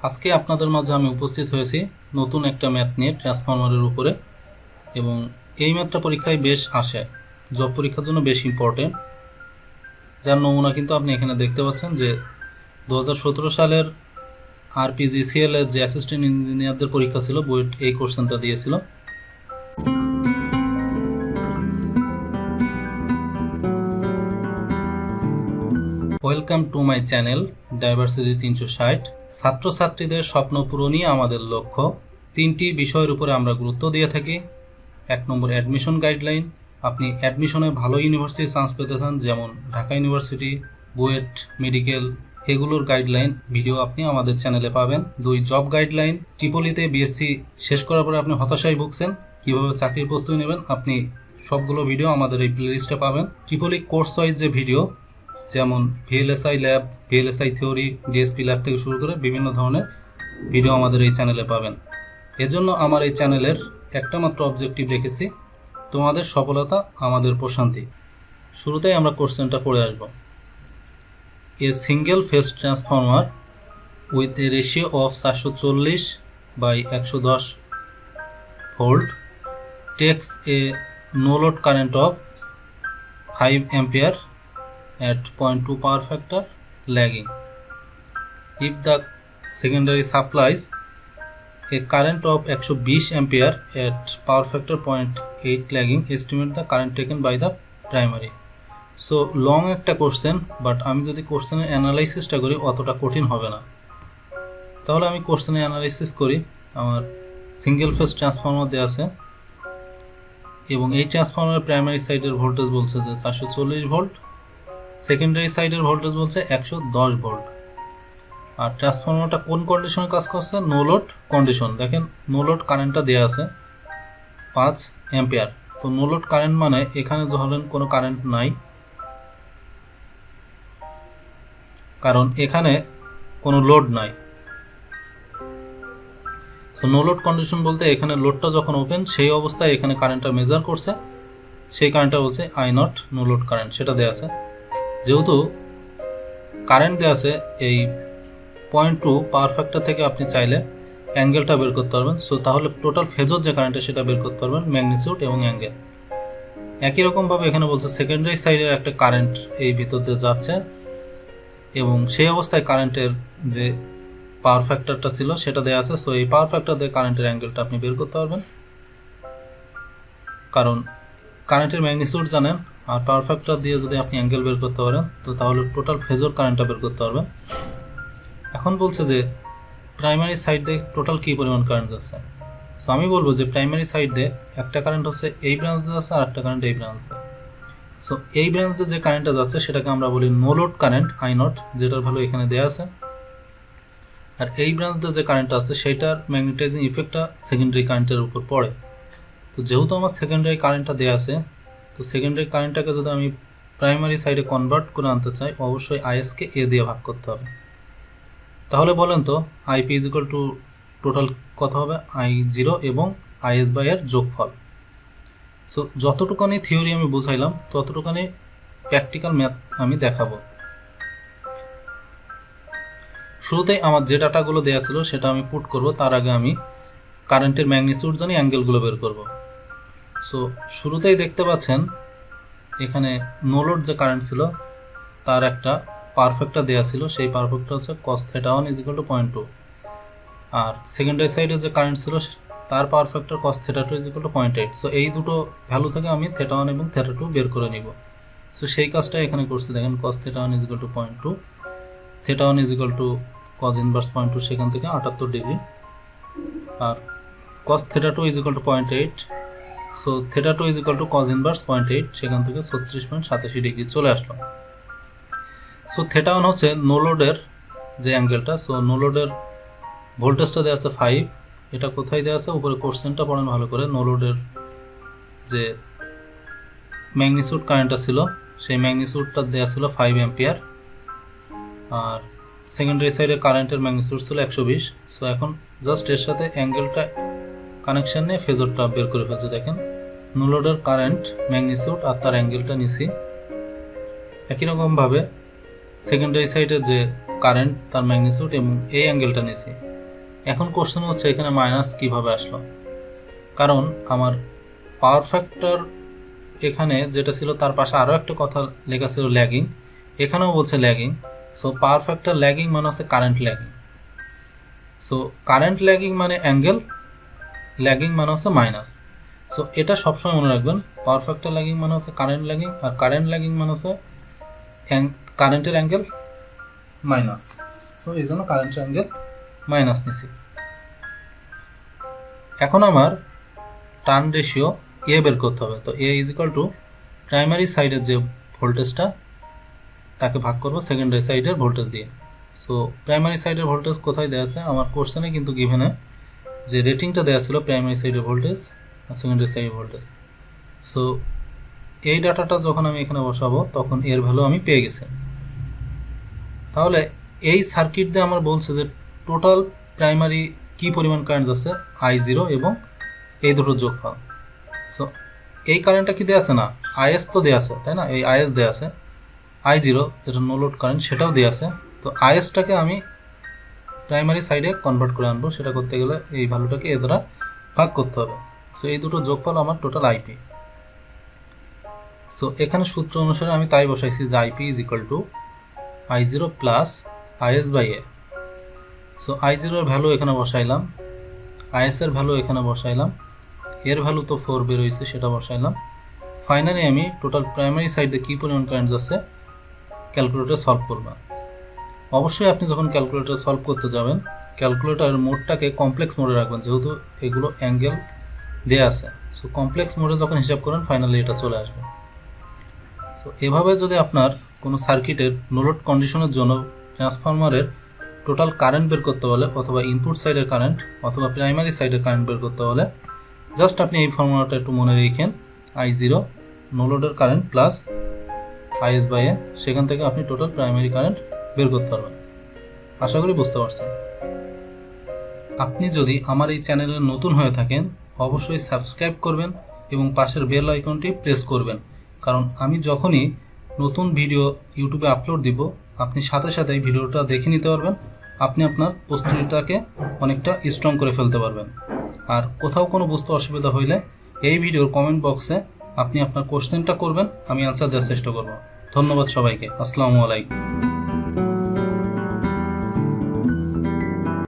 আজকে আপনাদের মাঝে আমি উপস্থিত হয়েছি নতুন একটা ম্যাথ নিয়ে ট্রান্সফরমারের উপরে। এবং এই ম্যাথটা পরীক্ষায় বেশ আসে, জব পরীক্ষার জন্য বেশ ইম্পর্টেন্ট। যার নমুনা কিন্তু আপনি এখানে দেখতে পাচ্ছেন যে 2017 সালের আরপিজিসিএল এর যে অ্যাসিস্ট্যান্ট ইঞ্জিনিয়ারদের পরীক্ষা ছিল, বুয়েট এই কোশ্চেনটা দিয়েছিল। Welcome to my channel diversity 360। ছাত্রছাত্রীদের স্বপ্ন পূরণই আমাদের লক্ষ্য। তিনটি বিষয়ের উপরে আমরা গুরুত্ব দিয়ে থাকি। 1 নম্বর অ্যাডমিশন গাইডলাইন, আপনি অ্যাডমিশনে ভালো ইউনিভার্সিটি চান্স পেতে চান, যেমন ঢাকা ইউনিভার্সিটি, বুয়েট, মেডিকেল, এগুলোর গাইডলাইন ভিডিও আপনি আমাদের চ্যানেলে পাবেন। 2 জব গাইডলাইন, ট্রিপলিতে বিএসসি শেষ করার পরে আপনি হতাশায় ভুগছেন, কীভাবে চাকরির প্রস্তুতি নেবেন, আপনি সবগুলো ভিডিও আমাদের এই প্লেলিস্টে পাবেন। ট্রিপলি কোর্স ওয়াইজ যে ভিডিও, যেমন VLSI lab, VLSI theory, DSP lab থেকে শুরু করে বিভিন্ন ধরনের ভিডিও আমাদের এই চ্যানেলে পাবেন। এজন্য আমার এই চ্যানেলের একটা মাত্র অবজেক্টিভ রেখেছি, তোমাদের সফলতা আমাদের প্রশান্তি। শুরুতেই আমরা কোশ্চেনটা পড়ে আসব। A single phase transformer with a ratio of 440/110 volt takes a no load current of 5 ampere at 0.2 power factor lagging. If the secondary supplies a current of 120 ampere at power factor 0.8 lagging, estimate the current taken by the primary. So long একটা question, but আমি যদি কোশ্চেনের অ্যানালাইসিসটা করি অতটা কঠিন হবে না। তাহলে আমি কোশ্চেনের অ্যানালাইসিস করি। আমার সিঙ্গেল ফেজ ট্রান্সফরমার দেওয়া আছে এবং এই ট্রান্সফরমারের প্রাইমারি সাইডের ভোল্টেজ বলছে যে 440 ভোল্ট, সেকেন্ডারি সাইডের ভোল্টেজ বলছে 110 ভোল্ট। আর ট্রান্সফরমারটা কোন কন্ডিশনে কাজ করছে? No load condition. দেখেন নো লোড কারেন্টটা দেওয়া আছে 5 অ্যাম্পিয়ার। তো নো লোড কারেন্ট মানে এখানে ধরেন কোনো কারেন্ট নাই, কারণ এখানে কোনো লোড নাই। তো নো লোড কন্ডিশন বলতে এখানে লোডটা যখন ওপেন সেই অবস্থায় এখানে কারেন্টটা মেজার করছে, সেই কারেন্টটা বলছে I nought, no load current, সেটা দেওয়া আছে। যেহেতু কারেন্ট দেওয়া আছে এই 0.2 পাওয়ার ফ্যাক্টর থেকে আপনি চাইলে অ্যাঙ্গেলটা বের করতে পারবেন। সো তাহলে টোটাল ফেজর যে কারেন্টটা সেটা বের করতে পারবেন, ম্যাগনিটিউড এবং অ্যাঙ্গেল। একই রকমভাবে এখানে বলছে সেকেন্ডারি সাইডের একটা কারেন্ট এই ভিতর দিয়ে যাচ্ছে এবং সেই অবস্থায় কারেন্টের যে পাওয়ার ফ্যাক্টরটা ছিল সেটা দেওয়া আছে। সো এই পাওয়ার ফ্যাক্টর দিয়ে কারেন্টের অ্যাঙ্গেলটা আপনি বের করতে পারবেন, কারণ কারেন্টের ম্যাগনিটিউড জানেন আর পাওয়ার ফ্যাক্টর দিয়ে যদি আপনি অ্যাঙ্গেল বের করতে পারেন তো তাহলে টোটাল ফেজর কারেন্টটা বের করতে পারবেন। এখন বলছে যে প্রাইমারি সাইড দিয়ে টোটাল কী পরিমাণ কারেন্ট যাচ্ছে। সো আমি বলবো যে প্রাইমারি সাইড দিয়ে একটা কারেন্ট হচ্ছে এই ব্রাঞ্চ দিয়ে যাচ্ছে আর একটা কারেন্ট এই ব্রাঞ্চ দিয়ে। সো এই ব্রাঞ্চ দিয়ে যে কারেন্টটা যাচ্ছে সেটাকে আমরা বলি no load current I nought, যেটার ভ্যালু এখানে দেওয়া আছে। আর এই ব্রাঞ্চ দিয়ে যে কারেন্টটা আছে সেটার ম্যাগনেটাইজিং ইফেক্টটা সেকেন্ডারি কারেন্টের উপর পড়ে। তো যেহেতু আমার সেকেন্ডারি কারেন্টটা দেওয়া আছে, তো সেকেন্ডারি কারেন্টটাকে যদি আমি প্রাইমারি সাইডে কনভার্ট করে আনতে চাই, অবশ্যই আইএসকে এ দিয়ে ভাগ করতে হবে। তাহলে বলেন তো IP is equal two total কত হবে? I0 এবং আইএস বাই এর যোগফল। সো যতটুকানি থিওরি আমি বুঝাইলাম ততটুকানি প্র্যাকটিক্যাল ম্যাথ আমি দেখাবো। শুরুতেই আমার যে ডাটাগুলো দেওয়া ছিল সেটা আমি পুট করব, তার আগে আমি কারেন্টের ম্যাগনিটিউড জানি, অ্যাঙ্গেলগুলো বের করব। সো শুরুতেই দেখতে পাচ্ছেন এখানে নো লোড যে কারেন্ট ছিল তার একটা পারফেক্টটা দেওয়া ছিল, সেই পারফেক্টটা হচ্ছে cos θ1 = 0.2। আর সেকেন্ডারি সাইডে যে কারেন্ট ছিল তার পাওয়ার ফ্যাক্টর cos θ2 = 0.8। সো এই দুটো ভ্যালু থেকে আমি θ1 এবং θ2 বের করে নিব। সো সেই কাজটা এখানে করছি। দেখেন cos θ1 = 0.2, θ1 = cos ইনভার্স 0.2, সেখান থেকে 78 ডিগ্রি। আর cos θ2 = 0.8, সো θ2 = cos ইনভার্স 0.8, সেখান থেকে 36.87 ডিগ্রি চলে আসলো। সো θ1 হচ্ছে নো লোডের যে অ্যাঙ্গেলটা। সো নো লোডের ভোল্টেজটা দেওয়া আছে 5, এটা কোথায় দেওয়া আছে? উপরে কোশ্চেনটা পড়েন ভালো করে। নো লোডের যে ম্যাগনিটিউড কারেন্টটা ছিল সেই ম্যাগনিটিউডটা দেওয়া ছিল 5 অ্যাম্পিয়ার, আর সেকেন্ডারি সাইডে কারেন্টের ম্যাগনিটিউড ছিল 120। সো এখন জাস্ট এর সাথে অ্যাঙ্গেলটা কানেকশন নিয়ে ফেজরটা বের করে ফেলছে। দেখেন নো লোডের কারেন্ট, ম্যাগনিটিউড আর তার অ্যাঙ্গেলটা নিছি। একই রকমভাবে সেকেন্ডারি সাইডের যে কারেন্ট, তার ম্যাগনিটিউড এবং এই অ্যাঙ্গেলটা নিছি। এখন কোশ্চেন হচ্ছে এখানে মাইনাস কিভাবে আসলো, কারণ আমার পাওয়ার ফ্যাক্টর এখানে যেটা ছিল তার পাশে আরও একটা কথা লেখা ছিল ল্যাগিং, এখানেও বলছে lagging. So power factor lagging মানে হচ্ছে current lagging. So current lagging মানে অ্যাঙ্গেল, ল্যাগিং মানে হচ্ছে মাইনাস। সো এটা সবসময় মনে রাখবেন, পাওয়ার ফ্যাক্টর ল্যাগিং মানে হচ্ছে কারেন্ট ল্যাগিং, আর কারেন্ট ল্যাগিং মানে হচ্ছে কারেন্টের অ্যাঙ্গেল মাইনাস। সো এই জন্য কারেন্টের অ্যাঙ্গেল মাইনাস নিছি। এখন আমার টার্ন রেশিও এ বের করতে হবে। তো এ ইজ ইকাল টু প্রাইমারি সাইডের যে ভোল্টেজটা তাকে ভাগ করবো সেকেন্ডারি সাইডের ভোল্টেজ দিয়ে। সো প্রাইমারি সাইডের ভোল্টেজ কোথায় দেওয়া আছে আমার কোশ্চেনে কিন্তু গিভেনে যে রেটিংটা দেওয়া ছিল প্রাইমারি সাইডের ভোল্টেজ আর সেকেন্ডারি সাইডের ভোল্টেজ। সো এই ডাটাটা যখন আমি এখানে বসাবো তখন এর ভ্যালু আমি পেয়ে গেছি। তাহলে এই সার্কিট দিয়ে আমার বলছে যে টোটাল প্রাইমারি কি পরিমাণ কারেন্ট আছে I0 এবং এই দুটো যোগফল। সো এই কারেন্টটা কি দেওয়া আছে না, আইএস তো দেওয়া আছে তাই না, এই আইএস দেওয়া আছে, I0 যেটা নো লোড কারেন্ট সেটাও দেওয়া আছে। তো আইএসটাকে আমি প্রাইমারি সাইডে কনভার্ট করে আনবো, সেটা করতে গেলে এই ভ্যালুটাকে এ দ্বারা ভাগ করতে হবে। সো এই দুটো যোগফল আমার টোটাল আইপি। সো এখানে সূত্র অনুসারে আমি তাই বসাইছি যে IP is equal to I0 plus IS by A. So I0 এর ভ্যালু এখানে বসাইলাম, আইএস এর ভ্যালু এখানে বসাইলাম, এর ভ্যালু তো 4 বের হয়েছে সেটা বসাইলাম। ফাইনালি আমি টোটাল প্রাইমারি সাইডে কী পরিমাণ কারেন্ট যাচ্ছে ক্যালকুলেটর সলভ করব। অবশ্যই আপনি যখন ক্যালকুলেটর সলভ করতে যাবেন ক্যালকুলেটরের মোডটাকে কমপ্লেক্স মোডে রাখবেন, যেহেতু এগুলো অ্যাঙ্গেল দেয়া আছে। সো কমপ্লেক্স মোডে যখন হিসাব করেন ফাইনালি এটা চলে আসবে। সো এভাবে যদি আপনার কোনো সার্কিটের নো লোড কন্ডিশনের জন্য ট্রান্সফরমারের টোটাল কারেন্ট বের করতে বলে, অথবা ইনপুট সাইডের কারেন্ট অথবা প্রাইমারি সাইডের কারেন্ট বের করতে বলে, জাস্ট আপনি এই ফর্মুলাটা একটু মনে রেখেন, I0 নো লোডের কারেন্ট প্লাস আইএস বাই এ, সেখান থেকে আপনি টোটাল প্রাইমারি কারেন্ট বের করতে পারবেন। আশা করি বুঝতে পারছেন। আপনি যদি আমার এই চ্যানেলে নতুন হয়ে থাকেন অবশ্যই সাবস্ক্রাইব করবেন এবং পাশের বেল আইকনটি প্রেস করবেন, কারণ আমি যখনই নতুন ভিডিও ইউটিউবে আপলোড দিব আপনি সাথে সাথে এই ভিডিওটা দেখে নিতে পারবেন, আপনি আপনার প্রস্তুতিটাকে অনেকটা স্ট্রং করে ফেলতে পারবেন। আর কোথাও কোনো বুঝতে অসুবিধা হইলে এই ভিডিওর কমেন্ট বক্সে আপনি আপনার কোশ্চেনটা করবেন, আমি অ্যান্সার দেওয়ার চেষ্টা করব। ধন্যবাদ সবাইকে, আসসালামু আলাইকুম।